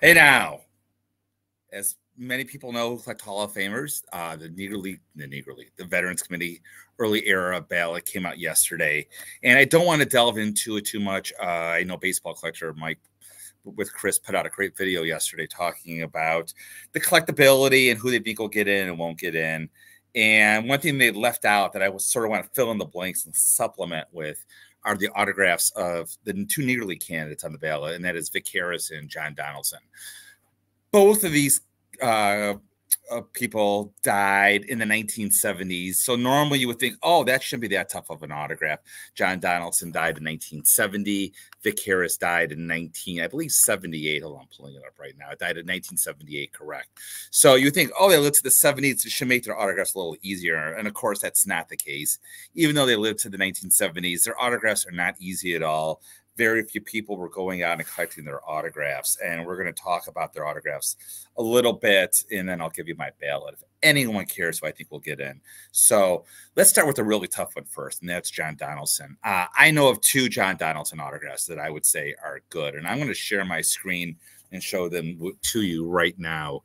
Hey now, as many people know, like Hall of Famers, the Veterans Committee early era ballot came out yesterday, and I don't want to delve into it too much. I know baseball collector Mike with Chris put out a great video yesterday talking about the collectability and who they think will get in and won't get in. And one thing they left out that I was sort of want to fill in the blanks and supplement with are the autographs of the two Negro League candidates on the ballot, and that is Vic Harris and John Donaldson. Both of these people died in the 1970s. So normally you would think, oh, that shouldn't be that tough of an autograph. John Donaldson died in 1970. Vic Harris died in I believe 78. Hold on, I'm pulling it up right now. It died in 1978, correct. So you think, oh, they lived to the 70s. It should make their autographs a little easier. And of course, that's not the case. Even though they lived to the 1970s, their autographs are not easy at all. Very few people were going out and collecting their autographs, and we're going to talk about their autographs a little bit, and then I'll give you my ballot. If anyone cares who I think will get in. So let's start with a really tough one first, and that's John Donaldson. I know of two John Donaldson autographs that I would say are good, and I'm going to share my screen and show them to you right now.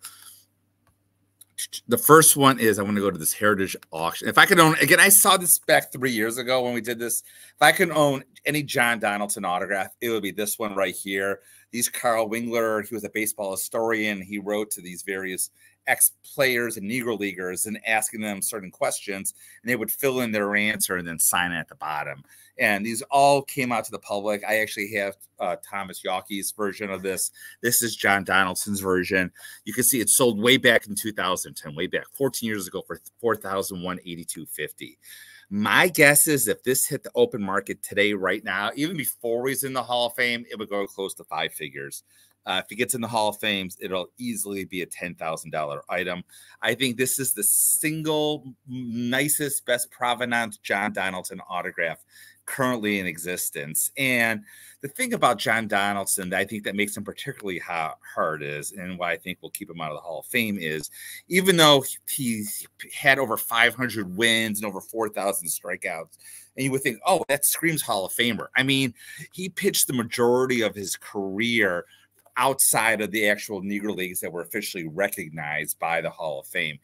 The first one is I want to go to this heritage auction. If I could own, again, I saw this back 3 years ago when we did this. If I could own any John Donaldson autograph, it would be this one right here. These Carl Wingler, he was a baseball historian. He wrote to these various ex-players and Negro Leaguers and asking them certain questions, and they would fill in their answer and then sign it at the bottom. And these all came out to the public. I actually have Thomas Yawkey's version of this. This is John Donaldson's version. You can see it sold way back in 2010, way back 14 years ago for $4,182.50. My guess is if this hit the open market today, right now, even before he's in the Hall of Fame, it would go close to 5 figures. If he gets in the Hall of Fame, it'll easily be a $10,000 item. I think this is the single nicest, best provenance John Donaldson autograph currently in existence. And the thing about John Donaldson that I think that makes him particularly hard is, and why I think we'll keep him out of the Hall of Fame is, even though he had over 500 wins and over 4,000 strikeouts, and you would think, oh, that screams Hall of Famer. I mean, he pitched the majority of his career outside of the actual Negro Leagues that were officially recognized by the Hall of Fame.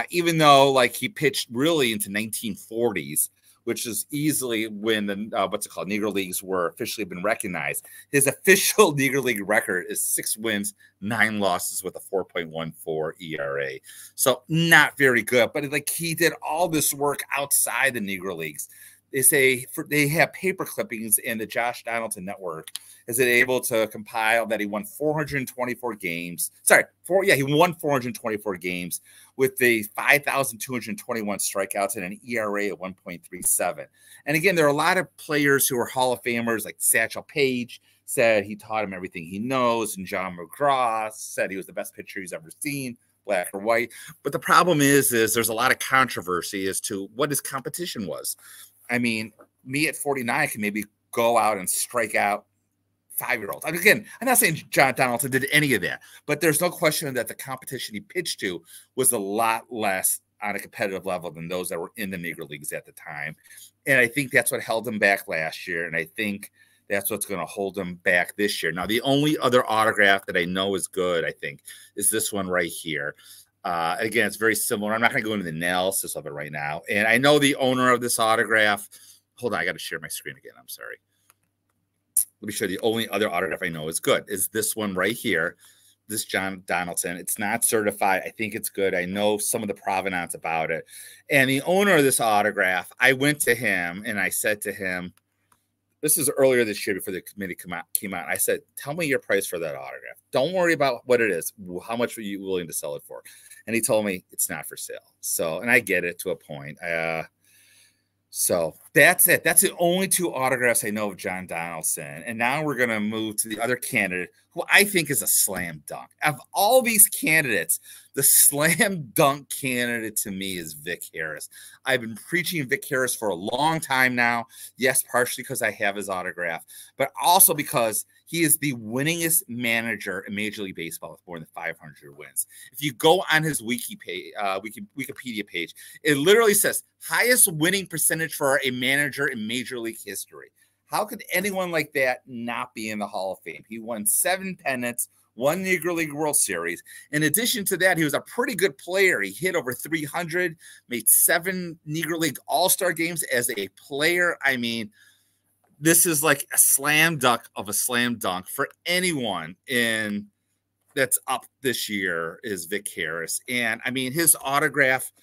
Even though like he pitched really into 1940s, which is easily when the Negro Leagues were officially been recognized. His official Negro League record is 6 wins, 9 losses with a 4.14 ERA. So not very good, but like he did all this work outside the Negro Leagues. They say they have paper clippings in the Josh Donaldson Network. Is it able to compile that he won 424 games? He won 424 games with the 5,221 strikeouts and an ERA of 1.37. And again, there are a lot of players who are Hall of Famers, like Satchel Paige said he taught him everything he knows, and John McGraw said he was the best pitcher he's ever seen, black or white. But the problem is there's a lot of controversy as to what his competition was. I mean, me at 49 can maybe go out and strike out 5-year-olds. I mean, again, I'm not saying John Donaldson did any of that, but there's no question that the competition he pitched to was a lot less on a competitive level than those that were in the Negro Leagues at the time. And I think that's what held him back last year, and I think that's what's going to hold him back this year. Now, the only other autograph that I know is good, I think, is this one right here. Again, it's very similar. I'm not going to go into the analysis of it right now. And I know the owner of this autograph. Hold on, I got to share my screen again. I'm sorry. Let me show you the only other autograph I know is good. Is this one right here. This John Donaldson. It's not certified. I think it's good. I know some of the provenance about it. And the owner of this autograph, I went to him and I said to him, this is earlier this year before the committee came out. I said, tell me your price for that autograph. Don't worry about what it is. How much were you willing to sell it for? And he told me it's not for sale. So, and I get it to a point. So that's it. That's the only 2 autographs I know of John Donaldson. And now we're going to move to the other candidate, who I think is a slam dunk. Of all these candidates, the slam dunk candidate to me is Vic Harris. I've been preaching Vic Harris for a long time now. Yes, partially because I have his autograph, but also because he is the winningest manager in Major League Baseball with more than 500 wins. If you go on his Wikipedia page, it literally says highest winning percentage for a manager in Major League history. How could anyone like that not be in the Hall of Fame? He won 7 pennants, 1 Negro League World Series. In addition to that, he was a pretty good player. He hit over 300, made 7 Negro League All-Star games as a player. I mean, this is like a slam dunk of a slam dunk for anyone in that's up this year is Vic Harris. And I mean, his autograph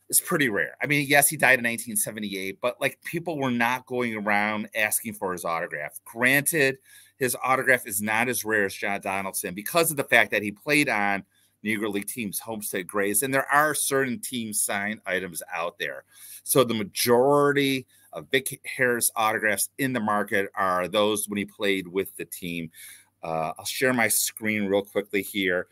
is pretty rare. I mean, yes, he died in 1978, but like people were not going around asking for his autograph. Granted, his autograph is not as rare as John Donaldson because of the fact that he played on Negro League teams, Homestead Grays, and there are certain team signed items out there. So the majority of Vic Harris autographs in the market are those when he played with the team. I'll share my screen real quickly here.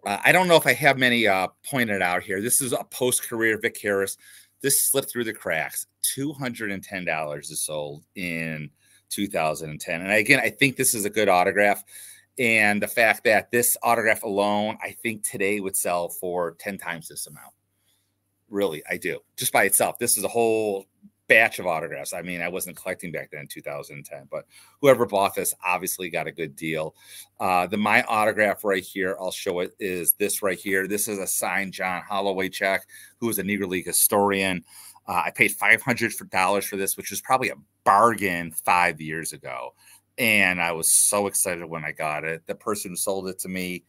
I don't know if I have many pointed out here. This is a post-career Vic Harris. This slipped through the cracks. $210 is sold in 2010. And again, I think this is a good autograph. And the fact that this autograph alone, I think today would sell for 10 times this amount. Really, I do. Just by itself. This is a whole batch of autographs. I mean, I wasn't collecting back then in 2010, but whoever bought this obviously got a good deal. My autograph right here, I'll show it, is this right here. This is a signed John Holloway check, who is a Negro League historian. I paid $500 for this, which was probably a bargain 5 years ago. And I was so excited when I got it. The person who sold it to me,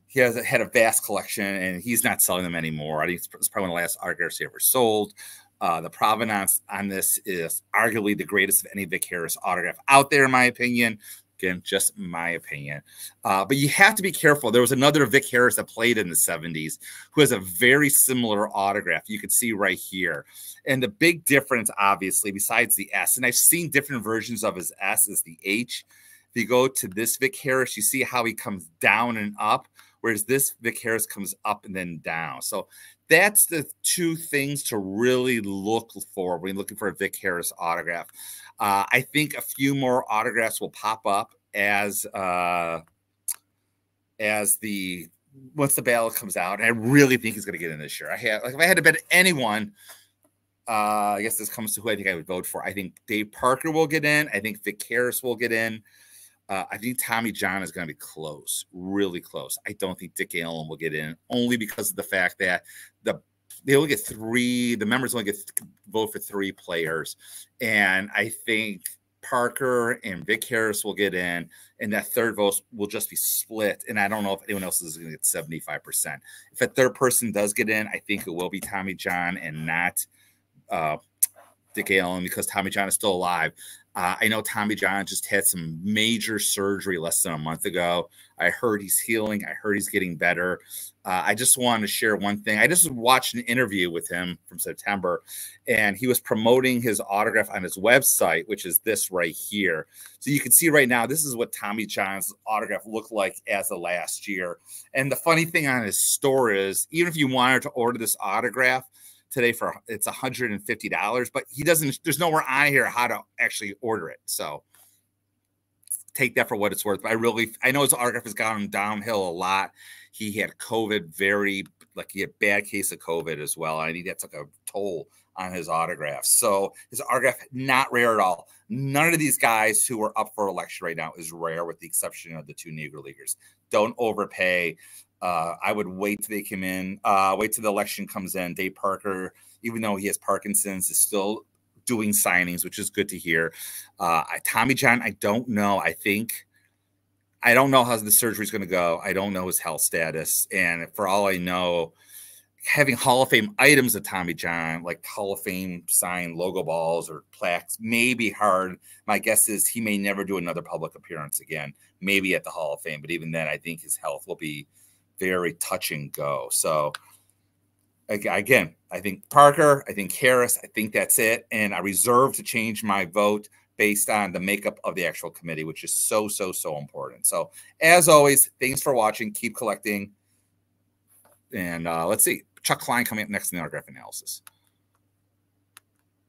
he had a vast collection, and he's not selling them anymore. I think it's probably one of the last autographs he ever sold. The provenance on this is arguably the greatest of any Vic Harris autograph out there, in my opinion. Again, just my opinion. But you have to be careful. There was another Vic Harris that played in the 70s who has a very similar autograph. You can see right here. And the big difference, obviously, besides the S, and I've seen different versions of his S, is the H. If you go to this Vic Harris, you see how he comes down and up, whereas this Vic Harris comes up and then down. So that's the two things to really look for when you're looking for a Vic Harris autograph. I think a few more autographs will pop up as once the ballot comes out. And I really think he's going to get in this year. If I had to bet anyone, I guess this comes to who I think I would vote for. I think Dave Parker will get in. I think Vic Harris will get in. I think Tommy John is going to be close, really close. I don't think Dick Allen will get in, only because of the fact that they only get 3. The members only get vote for 3 players, and I think Parker and Vic Harris will get in, and that third vote will just be split. And I don't know if anyone else is going to get 75%. If a third person does get in, I think it will be Tommy John and not Dick Allen, because Tommy John is still alive. I know Tommy John just had some major surgery less than a month ago. I heard he's healing. I heard he's getting better. I just wanted to share one thing. I just watched an interview with him from September, and he was promoting his autograph on his website, which is this right here. So you can see right now, this is what Tommy John's autograph looked like as of last year. And the funny thing on his store is, even if you wanted to order this autograph today it's $150, but there's nowhere on here how to actually order it. So take that for what it's worth. But I know his autograph has gone downhill a lot. He had COVID, he had a bad case of COVID as well. I think that took a toll on his autograph. So his autograph, not rare at all. None of these guys who are up for election right now is rare, with the exception of the 2 Negro Leaguers. Don't overpay. I would wait till they come in, wait till the election comes in. Dave Parker, even though he has Parkinson's, is still doing signings, which is good to hear. Tommy John, I don't know. I don't know how the surgery is going to go. I don't know his health status. And for all I know, having Hall of Fame items of Tommy John, like Hall of Fame signed logo balls or plaques, may be hard. My guess is he may never do another public appearance again, maybe at the Hall of Fame. But even then, I think his health will be very touch and go. So again, I think Parker, I think Harris, I think that's it. And I reserve to change my vote based on the makeup of the actual committee, which is so important. So as always, thanks for watching. Keep collecting. And let's see. Chuck Klein coming up next in the autograph analysis.